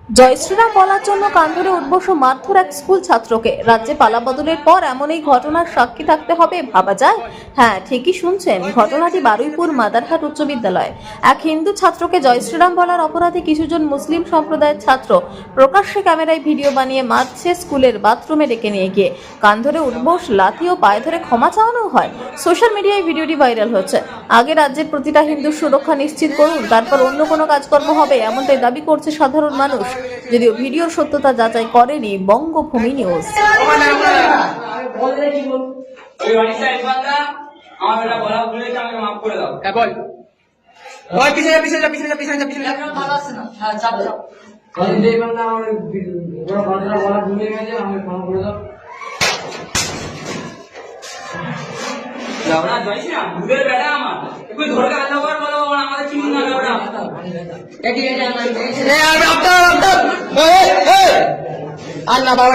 জয় শ্রীরাম বলার জন্য কান ধরে উদ্বস মারধর এক স্কুল ছাত্রকে। রাজ্যে পালাবদলের পর এমন এই ঘটনার সাক্ষী থাকতে হবে, ভাবা যায়? হ্যাঁ, ঠিকই শুনছেন। ঘটনাটি বারুইপুর মাদারহাট উচ্চ বিদ্যালয়। এক হিন্দু ছাত্রকে জয় শ্রীরাম বলার অপরাধে কিছুজন মুসলিম সম্প্রদায়ের ছাত্র প্রকাশ্যে ক্যামেরায় ভিডিও বানিয়ে মারছে। স্কুলের বাথরুমে ডেকে নিয়ে গিয়ে কান ধরে উদ্বস, লাথি ও পায়ে ধরে ক্ষমা চাওয়ানো হয়। সোশ্যাল মিডিয়ায় ভিডিওটি ভাইরাল হচ্ছে। আগে রাজ্যের প্রতিটা হিন্দুর সুরক্ষা নিশ্চিত করুন, তারপর অন্য কোনো কাজকর্ম হবে, এমনটাই দাবি করছে সাধারণ মানুষ। যদিও ভিডিওর সত্যতা যাচাই করেনি বঙ্গভূমি নিউজ। আর না বাবা